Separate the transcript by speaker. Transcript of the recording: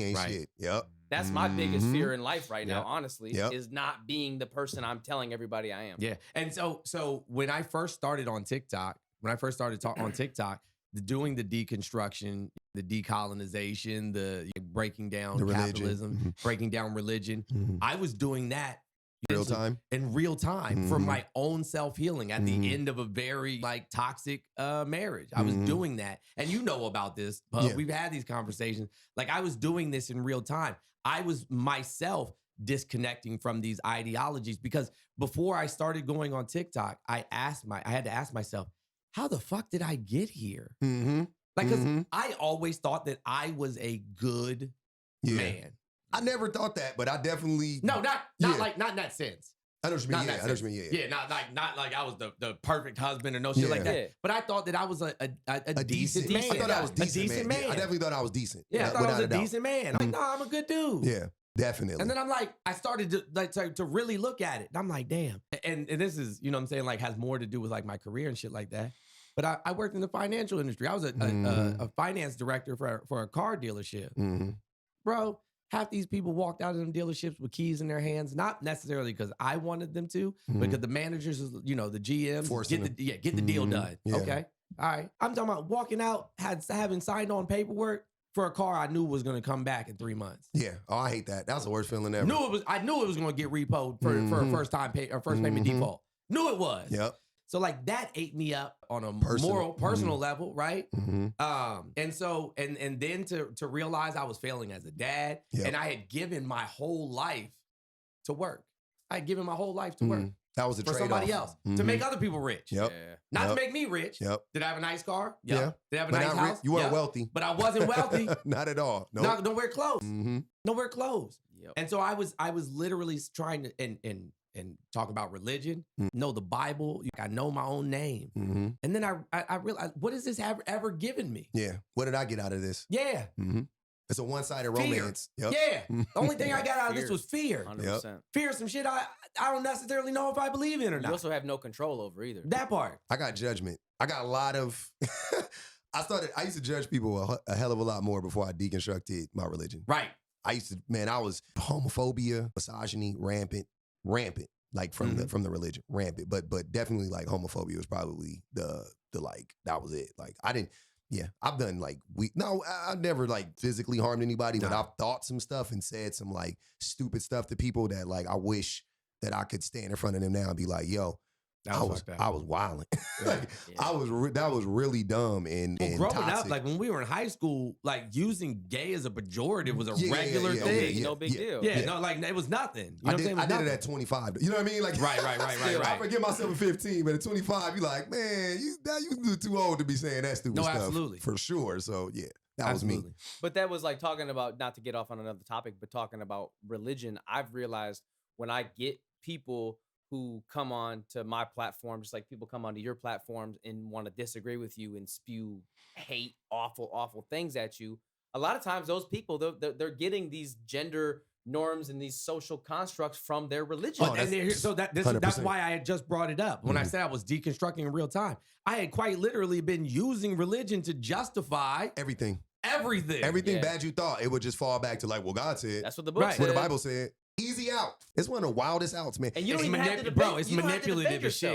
Speaker 1: ain't shit. Yep.
Speaker 2: That's my biggest fear in life right now,
Speaker 3: Yep.
Speaker 2: honestly, is not being the person I'm telling everybody I am.
Speaker 3: Yeah. And so when I first started on TikTok, doing the deconstruction, the decolonization, the breaking down capitalism, breaking down religion, I was doing that in real time for my own self-healing at the end of a very like toxic marriage. I was doing that. And you know about this, but we've had these conversations. Like I was doing this in real time. I was myself disconnecting from these ideologies because before I started going on TikTok, I had to ask myself, how the fuck did I get here? Like, because I always thought that I was a good man.
Speaker 1: I never thought that, but I definitely
Speaker 3: not in that sense.
Speaker 1: I know what you mean. I know what you mean.
Speaker 3: Yeah, not like I was the perfect husband or no shit like that. Yeah. But I thought that I was a decent man.
Speaker 1: I thought I was decent,
Speaker 3: a decent man.
Speaker 1: I definitely thought I was decent.
Speaker 3: Yeah, I thought I was a decent man. I'm like, no, I'm a good dude.
Speaker 1: Yeah, definitely.
Speaker 3: And then I'm like, I started to really look at it. And I'm like, damn. And this is, you know what I'm saying, like has more to do with like my career and shit like that. But I worked in the financial industry. I was a finance director for a car dealership. Bro, half these people walked out of them dealerships with keys in their hands, not necessarily because I wanted them to, but because the managers, you know, the GMs, get the deal done. Yeah. Okay. All right. I'm talking about walking out, having signed on paperwork for a car I knew was going to come back in 3 months.
Speaker 1: Yeah. Oh, I hate that. That's the worst feeling ever.
Speaker 3: I knew it was going to get repoed for a first payment default. Knew it was.
Speaker 1: Yep.
Speaker 3: So like that ate me up on a personal level, right? And then to realize I was failing as a dad, and I had given my whole life to work. I had given my whole life to work.
Speaker 1: That was a
Speaker 3: for
Speaker 1: trade-off.
Speaker 3: somebody else to make other people rich.
Speaker 1: Yep.
Speaker 3: Yeah. Not to make me rich.
Speaker 1: Yep.
Speaker 3: Did I have a nice car?
Speaker 1: Yep.
Speaker 3: Yeah. Did I have a nice house?
Speaker 1: You weren't wealthy,
Speaker 3: but I wasn't wealthy.
Speaker 1: Not at all. Nope.
Speaker 3: Nowhere close. Nowhere close. Yep. And so I was literally trying to and talk about religion, know the Bible. I know my own name. And then I realized, what has this ever given me?
Speaker 1: Yeah. What did I get out of this?
Speaker 3: Yeah.
Speaker 1: It's a one-sided romance.
Speaker 3: Yep. Yeah. The only thing I got out of this was fear.
Speaker 2: 100%.
Speaker 1: Yep.
Speaker 3: Fear of some shit I don't necessarily know if I believe in or not.
Speaker 2: You also have no control over either.
Speaker 3: That part.
Speaker 1: I got judgment. I got a lot of... I used to judge people a hell of a lot more before I deconstructed my religion.
Speaker 3: Right.
Speaker 1: I was homophobia, misogyny, rampant, like from the religion, rampant. But definitely like homophobia was probably the like, that was it. Like I've done like I've never like physically harmed anybody, but I've thought some stuff and said some like stupid stuff to people that like I wish that I could stand in front of them now and be like, yo, I was wilding. That was really dumb and
Speaker 3: growing
Speaker 1: toxic.
Speaker 3: up, like when we were in high school, like using gay as a pejorative was a regular thing.
Speaker 2: No big deal.
Speaker 3: Yeah, no, like it was nothing. You know what I'm saying?
Speaker 1: I did it at 25. You know what I mean? Like
Speaker 3: right.
Speaker 1: I forget myself at 15, but at 25, you're like, man, you too old to be saying that stupid stuff.
Speaker 3: Absolutely.
Speaker 1: For sure. So yeah, that was me.
Speaker 2: But that was like talking about, not to get off on another topic, but talking about religion. I've realized when I get people who come on to my platform, just like people come onto your platforms and want to disagree with you and spew hate, awful things at you. A lot of times those people, they're getting these gender norms and these social constructs from their religion.
Speaker 3: That's why I had just brought it up. When I said I was deconstructing in real time, I had quite literally been using religion to justify
Speaker 1: everything
Speaker 3: yeah.
Speaker 1: bad you thought. It would just fall back to like, well, God said.
Speaker 2: That's what the book said.
Speaker 1: What the Bible said. Easy out. It's one of the wildest outs, man.
Speaker 2: And you don't even have to debate.
Speaker 3: It's manipulative as shit.